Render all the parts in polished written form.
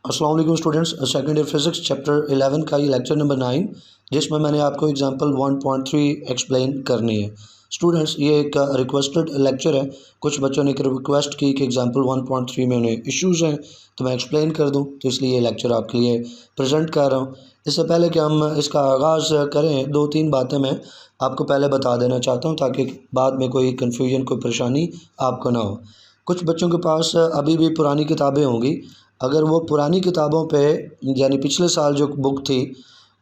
अस्सलाम वालेकुम students, second year physics chapter 11 का ये लेक्चर नंबर 9 जिसमें मैंने आपको एग्जांपल 1.3 एक्सप्लेन करनी है। स्टूडेंट्स, ये एक रिक्वेस्टेड लेक्चर है। कुछ बच्चों ने रिक्वेस्ट की कि एग्जांपल 1.3 में उन्हें इश्यूज़ हैं तो मैं एक्सप्लेन कर दूं, तो इसलिए ये लेक्चर आपके लिए प्रेजेंट कर रहा हूं। इससे पहले कि हम इसका आगाज़ करें, दो तीन बातें मैं आपको पहले बता देना चाहता हूँ ताकि बाद में कोई कन्फ्यूजन, कोई परेशानी आपको ना हो। कुछ बच्चों के पास अभी भी पुरानी किताबें होंगी। अगर वो पुरानी किताबों पे यानी पिछले साल जो बुक थी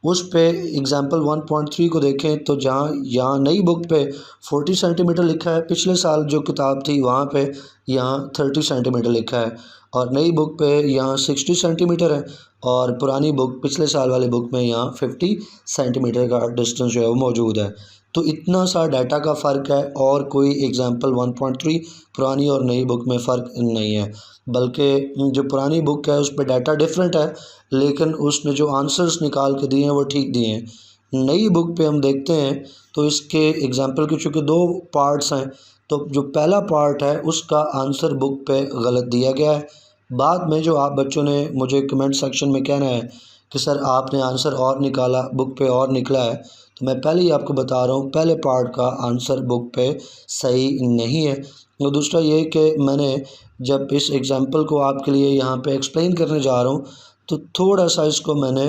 उस पे एग्जाम्पल 1.3 को देखें तो जहाँ यहाँ नई बुक पे 40 सेंटीमीटर लिखा है, पिछले साल जो किताब थी वहाँ पे यहाँ 30 सेंटीमीटर लिखा है, और नई बुक पे यहाँ 60 सेंटीमीटर है और पुरानी बुक पिछले साल वाली बुक में यहाँ 50 सेंटीमीटर का डिस्टेंस जो है वो मौजूद है। तो इतना सा डाटा का फ़र्क है और कोई एग्जाम्पल 1.3 पुरानी और नई बुक में फ़र्क नहीं है, बल्कि जो पुरानी बुक है उस पर डाटा डिफरेंट है लेकिन उसने जो आंसर्स निकाल के दिए हैं वो ठीक दिए हैं। नई बुक पे हम देखते हैं तो इसके एग्जाम्पल के चूँकि दो पार्ट्स हैं, तो जो पहला पार्ट है उसका आंसर बुक पे गलत दिया गया है। बाद में जो आप बच्चों ने मुझे कमेंट सेक्शन में कहना है कि सर आपने आंसर और निकाला, बुक पे और निकला है, तो मैं पहले ही आपको बता रहा हूँ पहले पार्ट का आंसर बुक पे सही नहीं है। और दूसरा ये कि मैंने जब इस एग्ज़ाम्पल को आपके लिए यहाँ पे एक्सप्लेन करने जा रहा हूँ तो थोड़ा सा इसको मैंने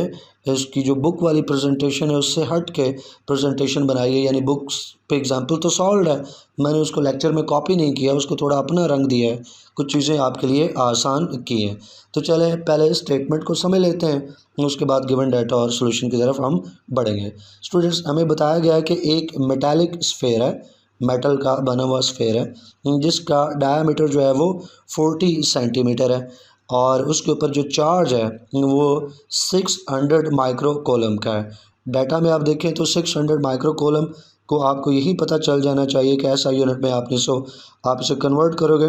इसकी जो बुक वाली प्रेजेंटेशन है उससे हट के प्रेजेंटेशन बनाई है, यानी बुक्स पे एग्ज़ाम्पल तो सॉल्व है, मैंने उसको लेक्चर में कॉपी नहीं किया, उसको थोड़ा अपना रंग दिया है, कुछ चीज़ें आपके लिए आसान की हैं। तो चलें पहले स्टेटमेंट को समझ लेते हैं, उसके बाद गिवन डाटा और सोल्यूशन की तरफ हम बढ़ेंगे। स्टूडेंट्स, हमें बताया गया है कि एक मेटालिक स्फेयर है, मेटल का बना हुआ स्फेयर है जिसका डायामीटर जो है वो 40 सेंटीमीटर है और उसके ऊपर जो चार्ज है वो 600 माइक्रो कूलम का है। डाटा में आप देखें तो 600 माइक्रो कूलम को आपको यही पता चल जाना चाहिए कि ऐसा यूनिट में आप इसे कन्वर्ट करोगे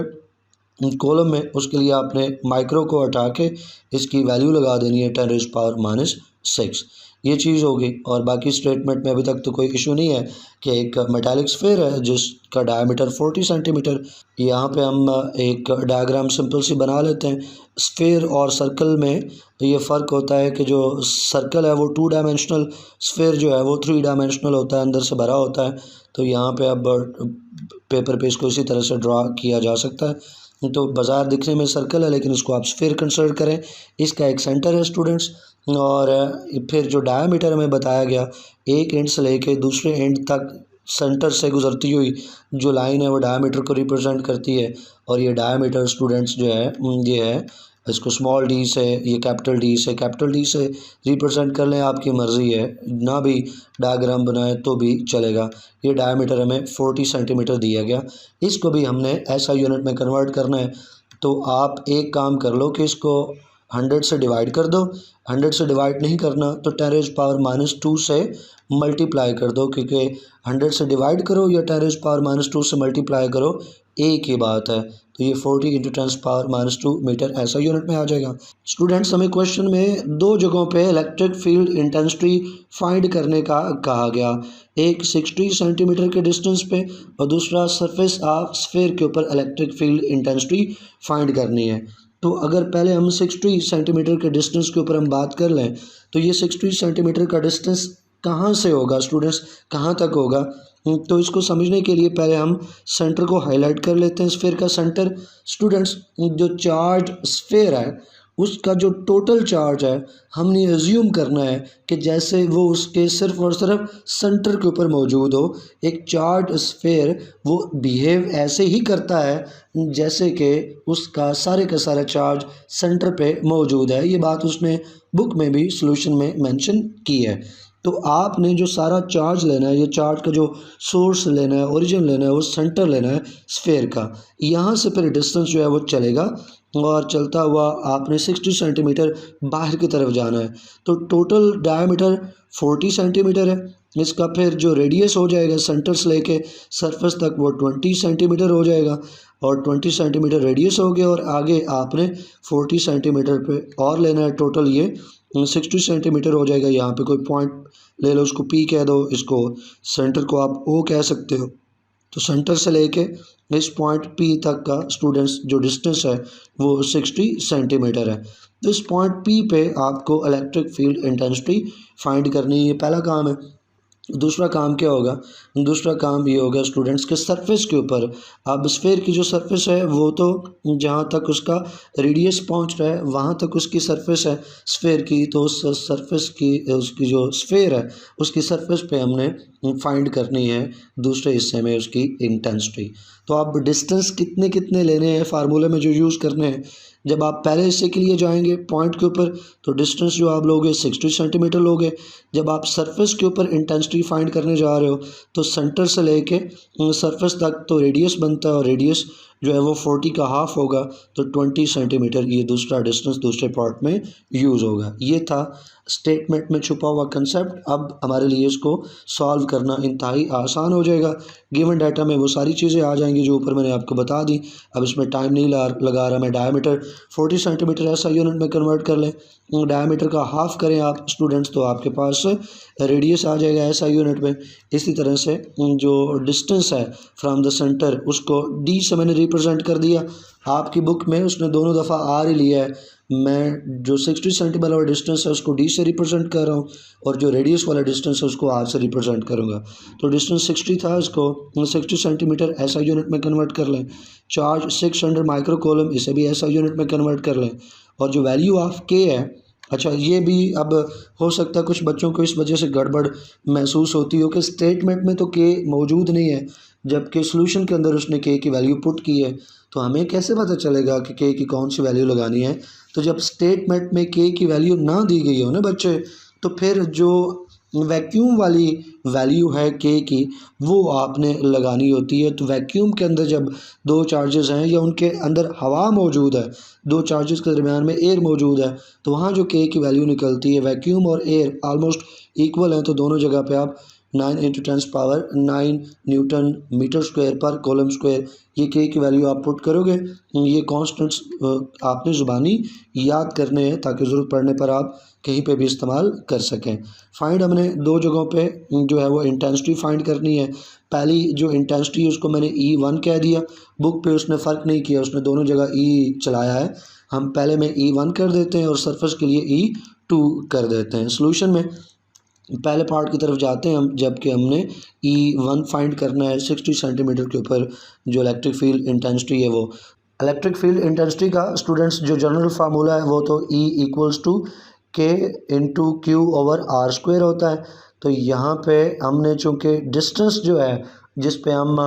कॉलम में, उसके लिए आपने माइक्रो को हटा के इसकी वैल्यू लगा देनी है 10⁻⁻⁶। ये चीज़ होगी। और बाकी स्टेटमेंट में अभी तक तो कोई इशू नहीं है कि एक मेटालिक स्फीयर है जिसका डायमीटर 40 सेंटीमीटर। यहाँ पे हम एक डायग्राम सिंपल सी बना लेते हैं। स्फीयर और सर्कल में ये फ़र्क होता है कि जो सर्कल है वो 2 डायमेंशनल, स्फीयर जो है वो 3 डायमेंशनल होता है, अंदर से भरा होता है। तो यहाँ पे अब पेपर पे इसको इसी तरह से ड्रा किया जा सकता है। तो बाज़ार दिखने में सर्कल है लेकिन इसको आप स्फीयर कंसिडर करें। इसका एक सेंटर है स्टूडेंट्स, और फिर जो डायमीटर हमें बताया गया, एक एंड से लेके दूसरे एंड तक सेंटर से गुजरती हुई जो लाइन है वो डायमीटर को रिप्रेजेंट करती है। और ये डायमीटर स्टूडेंट्स जो है ये है, इसको स्मॉल डी से, ये कैपिटल डी से रिप्रेजेंट कर लें, आपकी मर्ज़ी है, ना भी डायग्राम बनाए तो भी चलेगा। ये डायमीटर हमें 40 सेंटीमीटर दिया गया, इसको भी हमने ऐसा यूनिट में कन्वर्ट करना है। तो आप एक काम कर लो कि इसको 100 से डिवाइड कर दो। 100 से डिवाइड नहीं करना तो 10⁻⁻² से मल्टीप्लाई कर दो, क्योंकि 100 से डिवाइड करो या 10⁻⁻² से मल्टीप्लाई करो एक ही बात है। तो ये 40 × 10⁻⁻² मीटर ऐसा यूनिट में आ जाएगा। स्टूडेंट्स, हमें क्वेश्चन में दो जगहों पे इलेक्ट्रिक फील्ड इंटेंसिटी फाइंड करने का कहा गया, एक 60 सेंटीमीटर के डिस्टेंस पे और दूसरा सरफेस ऑफ स्फीयर के ऊपर इलेक्ट्रिक फील्ड इंटेंसिटी फाइंड करनी है। तो अगर पहले हम 60 सेंटीमीटर के डिस्टेंस के ऊपर हम बात कर लें तो ये 60 सेंटीमीटर का डिस्टेंस कहाँ से होगा स्टूडेंट्स, कहाँ तक होगा? तो इसको समझने के लिए पहले हम सेंटर को हाईलाइट कर लेते हैं। स्फीयर का सेंटर स्टूडेंट्स, जो चार्ज स्फीयर है उसका जो टोटल चार्ज है हमने एज्यूम करना है कि जैसे वो उसके सिर्फ और सिर्फ सेंटर के ऊपर मौजूद हो। एक चार्ज स्फीयर वो बिहेव ऐसे ही करता है जैसे कि उसका सारे का सारा चार्ज सेंटर पे मौजूद है। ये बात उसने बुक में भी सॉल्यूशन में मेंशन की है। तो आपने जो सारा चार्ज लेना है, ये चार्ज का जो सोर्स लेना है, ओरिजिन लेना है, वो सेंटर लेना है स्फीयर का। यहाँ से फिर डिस्टेंस जो है वो चलेगा और चलता हुआ आपने 60 सेंटीमीटर बाहर की तरफ जाना है। तो टोटल डायमीटर 40 सेंटीमीटर है, इसका फिर जो रेडियस हो जाएगा सेंटर से लेके सरफेस तक वो 20 सेंटीमीटर हो जाएगा, और 20 सेंटीमीटर रेडियस हो गया और आगे आपने 40 सेंटीमीटर पे और लेना है। टोटल ये 60 सेंटीमीटर हो जाएगा। यहाँ पे कोई पॉइंट ले लो, उसको पी कह दो, इसको सेंटर को आप ओ कह सकते हो। तो सेंटर से लेके इस पॉइंट पी तक का स्टूडेंट्स जो डिस्टेंस है वो 60 सेंटीमीटर है। तो इस पॉइंट पी पे आपको इलेक्ट्रिक फील्ड इंटेंसिटी फाइंड करनी है, ये पहला काम है। दूसरा काम क्या होगा, दूसरा काम ये होगा स्टूडेंट्स के सरफेस के ऊपर। अब स्फेयर की जो सरफेस है वो तो जहाँ तक उसका रेडियस पहुँच रहा है वहाँ तक उसकी सरफेस है स्फेयर की, तो उस सरफेस की उसकी जो स्फेयर है उसकी सरफेस पे हमने फाइंड करनी है दूसरे हिस्से में उसकी इंटेंसिटी। तो आप डिस्टेंस कितने कितने लेने हैं फार्मूले में जो यूज़ करने हैं, जब आप पहले हिस्से के लिए जाएंगे पॉइंट के ऊपर तो डिस्टेंस जो आप लोगे 60 सेंटीमीटर लोगे। जब आप सरफेस के ऊपर इंटेंसिटी फाइंड करने जा रहे हो तो सेंटर से लेके सरफेस तक तो रेडियस बनता है, और रेडियस जो है वो 40 का हाफ होगा, तो 20 सेंटीमीटर ये दूसरा डिस्टेंस दूसरे पार्ट में यूज़ होगा। ये था स्टेटमेंट में छुपा हुआ कंसेप्ट। अब हमारे लिए इसको सॉल्व करना इंतहाई आसान हो जाएगा। गिवन डाटा में वो सारी चीज़ें आ जाएंगी जो ऊपर मैंने आपको बता दी। अब इसमें टाइम नहीं लगा रहा मैं। डायमीटर 40 सेंटीमीटर ऐसा यूनिट में कन्वर्ट कर लें, डायमीटर का हाफ करें आप स्टूडेंट्स तो आपके पास रेडियस आ जाएगा ऐसा यूनिट में। इसी तरह से जो डिस्टेंस है फ्रॉम द सेंटर उसको डी से मैंने रिप्रेजेंट कर दिया। आपकी बुक में उसने दोनों दफ़ा आर ही लिया है, मैं जो 60 सेंटीमीटर वाला डिस्टेंस है उसको डी से रिप्रेजेंट कर रहा हूँ और जो रेडियस वाला डिस्टेंस है उसको आर से रिप्रेजेंट करूँगा। तो डिस्टेंस 60 था, इसको 60 सेंटीमीटर ऐसा यूनिट में कन्वर्ट कर लें। चार्ज 600 माइक्रो कूलम, इसे भी ऐसा यूनिट में कन्वर्ट कर लें। और जो वैल्यू ऑफ के है, अच्छा ये भी अब हो सकता है कुछ बच्चों को इस वजह से गड़बड़ महसूस होती हो कि स्टेटमेंट में तो के मौजूद नहीं है जबकि सॉल्यूशन के अंदर उसने के की वैल्यू पुट की है, तो हमें कैसे पता चलेगा कि के की कौन सी वैल्यू लगानी है। तो जब स्टेटमेंट में के की वैल्यू ना दी गई हो ना बच्चे, तो फिर जो वैक्यूम वाली वैल्यू है के की वो आपने लगानी होती है। तो वैक्यूम के अंदर जब दो चार्जेस हैं या उनके अंदर हवा मौजूद है, दो चार्जेस के दरमियान में एयर मौजूद है, तो वहाँ जो के की वैल्यू निकलती है, वैक्यूम और एयर ऑलमोस्ट इक्वल हैं, तो दोनों जगह पे आप 9 × 10⁹ न्यूटन मीटर स्क्वायर पर कॉलम स्क्वायर ये के की वैल्यू आप पुट करोगे। ये कॉन्स्टेंट्स आपने ज़ुबानी याद करने हैं ताकि ज़रूरत पड़ने पर आप कहीं पे भी इस्तेमाल कर सकें। फाइंड हमने दो जगहों पे जो है वो इंटेंसिटी फाइंड करनी है। पहली जो इंटेंसिटी है उसको मैंने E1 कह दिया, बुक पे उसने फ़र्क नहीं किया, उसने दोनों जगह E चलाया है। हम पहले में E1 कर देते हैं और सरफेस के लिए E2 कर देते हैं। सोल्यूशन में पहले पार्ट की तरफ जाते हैं हम, जबकि हमने E1 फाइंड करना है 60 सेंटीमीटर के ऊपर जो इलेक्ट्रिक फील्ड इंटेंसिटी है वो। इलेक्ट्रिक फील्ड इंटेंसिटी का स्टूडेंट्स जो जनरल फार्मूला है वो तो E = K × Q/r² होता है। तो यहाँ पे हमने चूँकि डिस्टेंस जो है जिस पे हम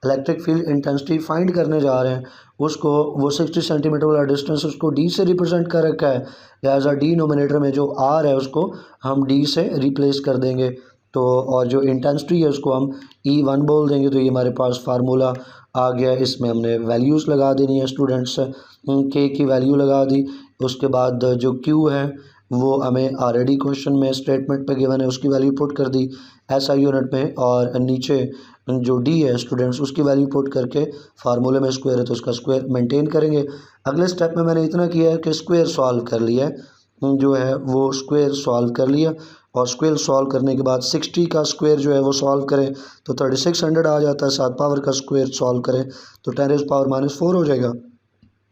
इलेक्ट्रिक फील्ड इंटेंसिटी फाइंड करने जा रहे हैं उसको वो 60 सेंटीमीटर वाला डिस्टेंस उसको डी से रिप्रेजेंट कर रखा है, लिहाजा डिनोमिनेटर में जो आर है उसको हम डी से रिप्लेस कर देंगे। तो और जो इंटेंसिटी है उसको हम E1 बोल देंगे। तो ये हमारे पास फार्मूला आ गया। इसमें हमने वैल्यूज़ लगा देनी है स्टूडेंट्स, के की वैल्यू लगा दी। उसके बाद जो क्यू है वो हमें ऑलरेडी क्वेश्चन में स्टेटमेंट पे गिवन है उसकी वैल्यू पुट कर दी ऐसा यूनिट में, और नीचे जो डी है स्टूडेंट्स उसकी वैल्यू पुट करके फार्मूले में स्क्वायर है तो उसका स्क्वायर मेंटेन करेंगे। अगले स्टेप में मैंने इतना किया है कि स्क्वायर सॉल्व कर लिया है, जो है वो स्क्वायर सॉल्व कर लिया। और स्क्वायर सॉल्व करने के बाद 60 का स्क्वायर जो है वो सॉल्व करें तो 3600 आ जाता है। 7 पावर का स्क्वायर सॉल्व करें तो 10⁻⁻⁴ हो जाएगा।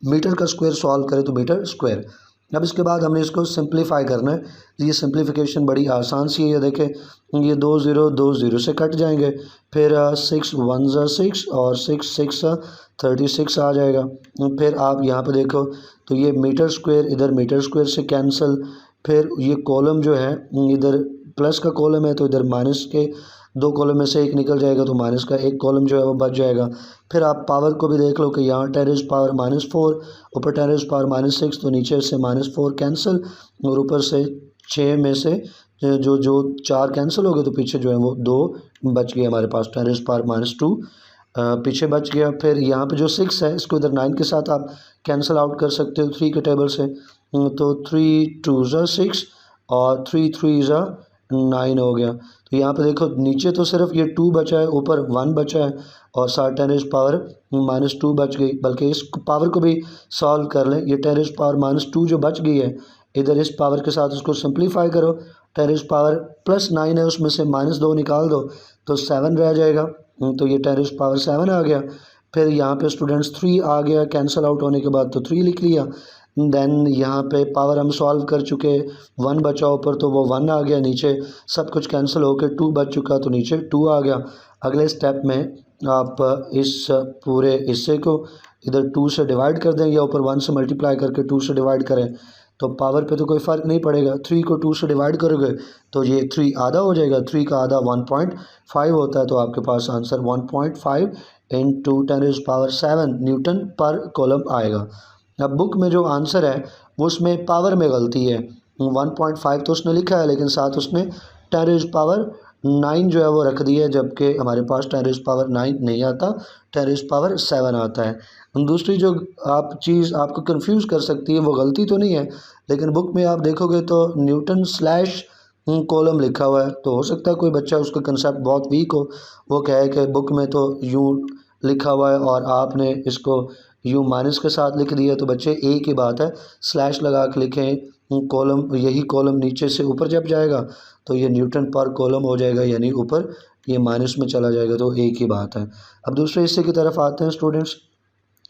मीटर का स्क्वायर सॉल्व करें तो मीटर स्क्वायर। अब इसके बाद हमने इसको सिंप्लीफाई करना है। ये सिंप्लीफिकेशन बड़ी आसान सी है, देखें ये 2 0 2 0 से कट जाएंगे, फिर 6 1 6 और 6 6 36 आ जाएगा। फिर आप यहाँ पे देखो तो ये मीटर स्क्वायर इधर मीटर स्क्वायर से कैंसिल, फिर ये कॉलम जो है इधर प्लस का कॉलम है तो इधर माइनस के दो कॉलम में से एक निकल जाएगा तो माइनस का एक कॉलम जो है वो बच जाएगा। फिर आप पावर को भी देख लो कि यहाँ 10⁻⁻⁴ ऊपर 10⁻⁻⁶ तो नीचे से -4 कैंसिल और ऊपर से 6 में से जो 4 कैंसिल हो गए तो पीछे जो है वो 2 बच गए हमारे पास, 10⁻⁻² पीछे बच गया। फिर यहाँ पे जो 6 है इसको इधर 9 के साथ आप कैंसिल आउट कर सकते हो 3 के टेबल से, तो 3 2 6 और 3 3 9 हो गया। तो यहाँ पे देखो नीचे तो सिर्फ ये 2 बचा है, ऊपर 1 बचा है और साथ 10⁻⁻² बच गई। बल्कि इस पावर को भी सॉल्व कर लें, ये 10⁻⁻² जो बच गई है इधर इस पावर के साथ उसको सिंप्लीफाई करो, 10⁻+9 है उसमें से -2 निकाल दो तो 7 रह जाएगा, तो ये 10⁻7 आ गया। फिर यहाँ पे स्टूडेंट्स 3 आ गया कैंसिल आउट होने के बाद तो 3 लिख लिया। देन यहाँ पे पावर हम सॉल्व कर चुके, 1 बचा ऊपर तो वो 1 आ गया, नीचे सब कुछ कैंसिल होकर 2 बच चुका तो नीचे 2 आ गया। अगले स्टेप में आप इस पूरे हिस्से को इधर 2 से डिवाइड कर दें या ऊपर 1 से मल्टीप्लाई करके 2 से डिवाइड करें तो पावर पे तो कोई फ़र्क नहीं पड़ेगा। 3 को 2 से डिवाइड करोगे तो ये 3 आधा हो जाएगा, 3 का आधा 1.5 होता है, तो आपके पास आंसर 1.5 इंटू 10⁻7 न्यूटन पर कूलम आएगा। अब बुक में जो आंसर है वो उसमें पावर में गलती है, 1.5 तो उसने लिखा है लेकिन साथ उसने 10⁻9 जो है वो रख दी है, जबकि हमारे पास 10⁻9 नहीं आता, 10⁻7 आता है। दूसरी जो आप चीज़ आपको कंफ्यूज कर सकती है, वो गलती तो नहीं है लेकिन बुक में आप देखोगे तो न्यूटन स्लैश कॉलम लिखा हुआ है, तो हो सकता है कोई बच्चा उसका कंसेप्ट बहुत वीक हो, वो कहे कि बुक में तो यूँ लिखा हुआ है और आपने इसको यूँ माइनस के साथ लिख दिया। तो बच्चे एक ही बात है, स्लैश लगा के लिखें कॉलम, यही कॉलम नीचे से ऊपर जब जाएगा तो ये न्यूटन पर कॉलम हो जाएगा, यानी ऊपर ये माइनस में चला जाएगा, तो एक ही बात है। अब दूसरे हिस्से की तरफ आते हैं स्टूडेंट्स,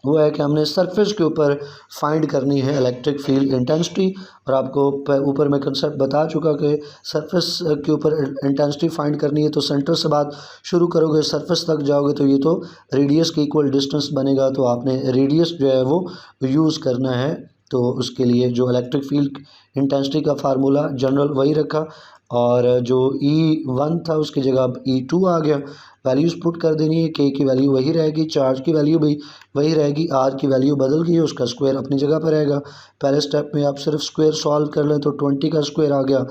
वो है कि हमने सरफेस के ऊपर फाइंड करनी है इलेक्ट्रिक फील्ड इंटेंसिटी, और आपको ऊपर मैं कंसेप्ट बता चुका कि सरफेस के ऊपर इंटेंसिटी फाइंड करनी है तो सेंटर से बात शुरू करोगे, सरफेस तक जाओगे तो ये तो रेडियस के इक्वल डिस्टेंस बनेगा, तो आपने रेडियस जो है वो यूज़ करना है। तो उसके लिए जो इलेक्ट्रिक फील्ड इंटेंसिटी का फार्मूला जनरल वही रखा, और जो E1 था उसकी जगह अब E2 आ गया। वैल्यूज़ पुट कर देनी है, के की वैल्यू वही रहेगी, चार्ज की वैल्यू भी वही रहेगी, आर की वैल्यू बदल गई है, उसका स्क्वायर अपनी जगह पर रहेगा। पहले स्टेप में आप सिर्फ स्क्वायर सॉल्व कर लें तो 20 का स्क्वायर आ गया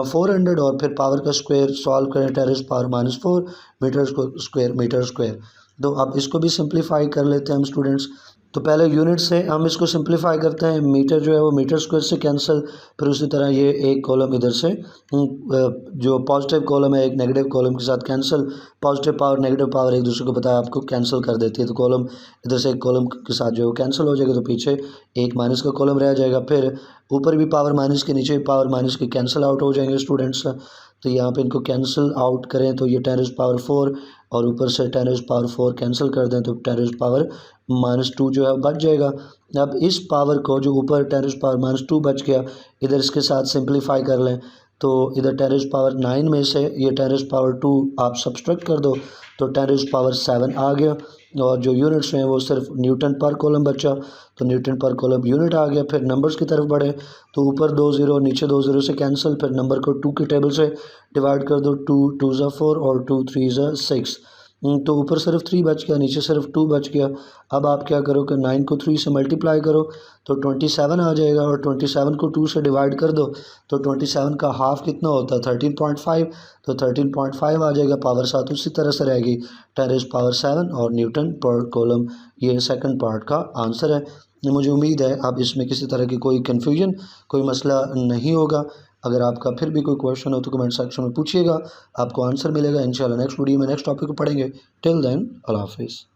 400, और फिर पावर का स्क्वायर सॉल्व करें 10⁻⁴ मीटर स्क्वायर मीटर स्क्वायर। तो अब इसको भी सिंप्लीफाई कर लेते हैं हम स्टूडेंट्स। तो पहले यूनिट से हम इसको सिंप्लीफाई करते हैं, मीटर जो है वो मीटर स्क्वायर से कैंसिल, फिर उसी तरह ये एक कॉलम इधर से जो पॉजिटिव कॉलम है एक नेगेटिव कॉलम के साथ cancel, positive power negative power एक दूसरे को पता है आपको कैंसिल कर देती है, तो कॉलम इधर से एक कॉलम के साथ जो है कैंसिल हो जाएगा, तो पीछे एक माइनस का कॉलम रह जाएगा। फिर ऊपर भी पावर माइनस के, नीचे भी पावर माइनस के, कैंसिल आउट हो जाएंगे स्टूडेंट्स। तो यहाँ पे इनको कैंसिल आउट करें तो ये 10⁻4 और ऊपर से 10⁻4 कैंसिल कर दें तो 10⁻⁻2 जो है बच जाएगा। अब इस पावर को जो ऊपर 10⁻⁻2 बच गया, इधर इसके साथ सिंप्लीफाई कर लें तो इधर 10⁻9 में से ये 10⁻2 आप सब्सट्रैक्ट कर दो तो 10⁻7 आ गया, और जो यूनिट्स हैं वो सिर्फ न्यूटन पर कॉलम बचा, तो न्यूटन पर कॉलम यूनिट आ गया। फिर नंबर्स की तरफ बढ़े तो ऊपर 2 ज़ीरो नीचे 2 ज़ीरो से कैंसिल, फिर नंबर को 2 के टेबल से डिवाइड कर दो, 2 2 ज़ा 4 और 2 3 ज़ा 6, तो ऊपर सिर्फ 3 बच गया, नीचे सिर्फ 2 बच गया। अब आप क्या करो कि 9 को 3 से मल्टीप्लाई करो तो 27 आ जाएगा, और 27 को 2 से डिवाइड कर दो तो 27 का हाफ कितना होता है 13.5, तो 13.5 आ जाएगा, पावर साथ उसी तरह से रहेगी 10⁻7 और न्यूटन पर कॉलम। ये सेकंड पार्ट का आंसर है। मुझे उम्मीद है अब इसमें किसी तरह की कोई कन्फ्यूजन, कोई मसला नहीं होगा। अगर आपका फिर भी कोई क्वेश्चन हो तो कमेंट सेक्शन में पूछिएगा, आपको आंसर मिलेगा इंशाल्लाह। नेक्स्ट वीडियो में नेक्स्ट टॉपिक को पढ़ेंगे। टिल देन अल्लाह हाफिज़।